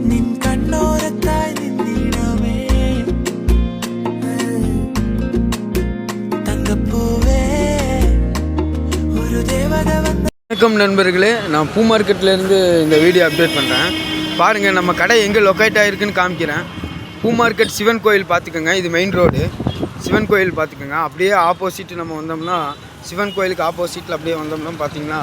நின் கண்ணோரத்தாய் நின்னிடவே தங்கப்பூவே ஒரு தேவதை வந்த. வணக்கம் நண்பர்களே, நான் பூ மார்க்கெட்லேருந்து இந்த வீடியோ அப்டேட் பண்ணுறேன். பாருங்கள், நம்ம கடை எங்கே லொக்கேட் ஆகிருக்குன்னு காமிக்கிறேன். பூ மார்க்கெட் சிவன் கோயில் பார்த்துக்கோங்க, இது மெயின் ரோடு. சிவன் கோயில் பார்த்துக்கோங்க. அப்படியே ஆப்போசிட் நம்ம வந்தோம்னா, சிவன் கோயிலுக்கு ஆப்போசிட்டில் அப்படியே வந்தோம்னா பார்த்தீங்கன்னா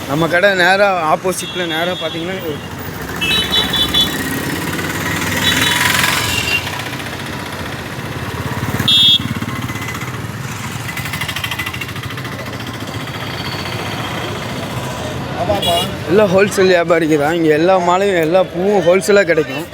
நம்ம கடை நேராக ஆப்போசிட்டில் நேராக பார்த்தீங்கன்னா எல்லாம் ஹோல்சேல் வியாபாரிக்கு தான். இங்கே எல்லா மாலையும் எல்லா பூவும் ஹோல்சேலாக கிடைக்கும்.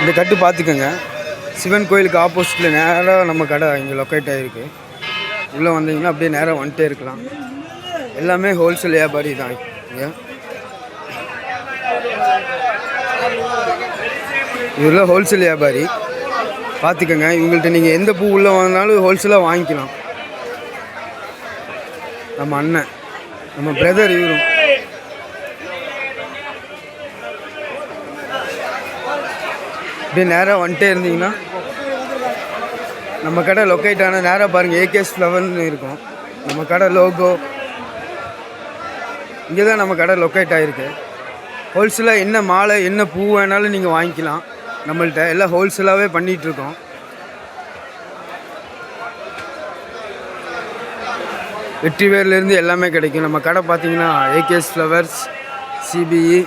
இந்த கட்டு பார்த்துக்கோங்க. சிவன் கோயிலுக்கு ஆப்போசிட்டில் நேராக நம்ம கடை இங்கே லொக்கேட் ஆகிருக்கு. உள்ளே வந்தீங்கன்னா அப்படியே நேராக வந்துட்டே இருக்கலாம். எல்லாமே ஹோல்சேல் வியாபாரி தான். இதெல்லாம் ஹோல்சேல் வியாபாரி பார்த்துக்கோங்க. இவங்கள்ட்ட நீங்கள் எந்த பூ உள்ளே வாங்கினாலும் ஹோல்சேலாக வாங்கிக்கலாம். நம்ம அண்ணன், நம்ம பிரதர் இவரும். அப்படியே நேராக வந்துட்டே இருந்தீங்கன்னா நம்ம கடை லொக்கேட் ஆன நேராக பாருங்கள், ஏகேஎஸ் ஃப்ளவர்னு இருக்கும். நம்ம கடை லோகோ இங்கே தான் நம்ம கடை லொக்கேட் ஆகிருக்கு. ஹோல்சேலாக என்ன மாலை என்ன பூ வேணாலும் நீங்கள் வாங்கிக்கலாம். நம்மள்ட்ட எல்லாம் ஹோல்சேலாகவே பண்ணிகிட்ருக்கோம். வெற்றிவேர்லேருந்து எல்லாமே கிடைக்கும். நம்ம கடை பார்த்தீங்கன்னா ஏகேஎஸ் ஃப்ளவர்ஸ் சிபிஇ.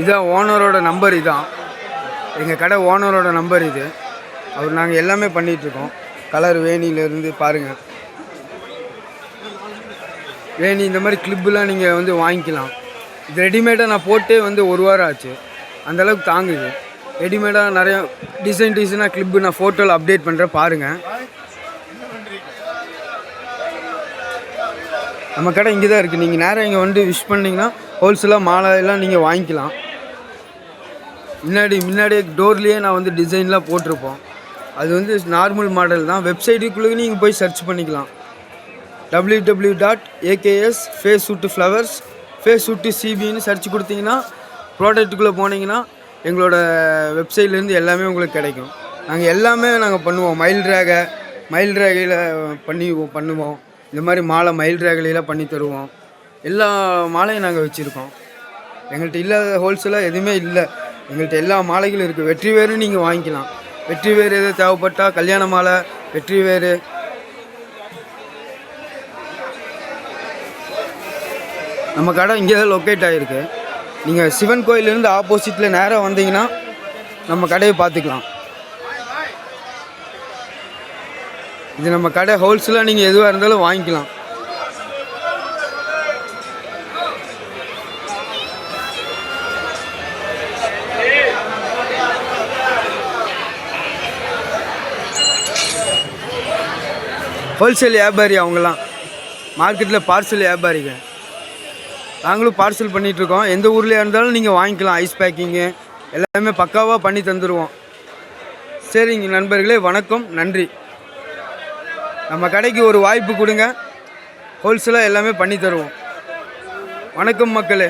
இதான் ஓனரோட நம்பர். இதான் எங்கள் கடை ஓனரோட நம்பர். இது அவர் நாங்கள் எல்லாமே பண்ணிகிட்ருக்கோம். கலர் வேணியிலேருந்து பாருங்கள், வேணி இந்த மாதிரி கிளிப்புலாம் நீங்கள் வந்து வாங்கிக்கலாம். இது ரெடிமேடாக நான் போட்டே வந்து 1 வாரம் ஆச்சு. அந்தளவுக்கு தாங்குது. ரெடிமேடாக நிறையா டிசைனாக கிளிப்பு நான் ஃபோட்டோவில் அப்டேட் பண்ணுறேன், பாருங்கள். நம்ம கடை இங்கே தான் இருக்குது. நீங்கள் நேராக இங்கே வந்து விஷ் பண்ணிங்கன்னா ஹோல்சேலாக மாலை எல்லாம் நீங்கள் வாங்கிக்கலாம். முன்னாடியே டோர்லேயே நான் வந்து டிசைன்லாம் போட்டிருப்போம். அது வந்து நார்மல் மாடல் தான். வெப்சைட்டுக்குள்ளே நீங்கள் போய் சர்ச் பண்ணிக்கலாம். www.aks ஃபேஸ்வுட்ஃப்ளவர்ஸ் சர்ச் கொடுத்தீங்கன்னா ப்ராடக்ட்டுக்குள்ளே போனீங்கன்னா எங்களோட வெப்சைட்லேருந்து எல்லாமே உங்களுக்கு கிடைக்கும். நாங்கள் எல்லாமே பண்ணுவோம். மயில் ரேகையில் பண்ணுவோம். இந்த மாதிரி மாலை மயில் ரேகையில பண்ணி தருவோம். எல்லா மாலையும் நாங்கள் வச்சுருக்கோம். எங்கள்கிட்ட இல்லாத ஹோல்சேலாக எதுவுமே இல்லை. எங்கள்கிட்ட எல்லா மாலைகளும் இருக்குது. வெற்றி வேறு நீங்கள் வாங்கிக்கலாம். வெற்றி வேறு எது தேவைப்பட்டால் கல்யாண மாலை, வெற்றி வேறு. நம்ம கடை இங்கே தான் லொக்கேட் ஆகிருக்கு. நீங்கள் சிவன் கோயிலேருந்து ஆப்போசிட்டில் நேராக வந்தீங்கன்னா நம்ம கடையை பார்த்துக்கலாம். இது நம்ம கடை ஹோல்சேலாக நீங்கள் எதுவாக இருந்தாலும் வாங்கிக்கலாம். ஹோல்சேல் வியாபாரி அவங்களாம். மார்க்கெட்டில் பார்சல் வியாபாரிங்க. நாங்களும் பார்சல் பண்ணிகிட்ருக்கோம். எந்த ஊர்லேயே இருந்தாலும் நீங்கள் வாங்கிக்கலாம். ஐஸ் பேக்கிங்கு எல்லாமே பக்காவாக பண்ணி தந்துடுவோம். சரிங்க நண்பர்களே, வணக்கம், நன்றி. நம்ம கடைக்கு ஒரு வாய்ப்பு கொடுங்க. ஹோல்சேலாக எல்லாமே பண்ணி தருவோம். வணக்கம் மக்களே.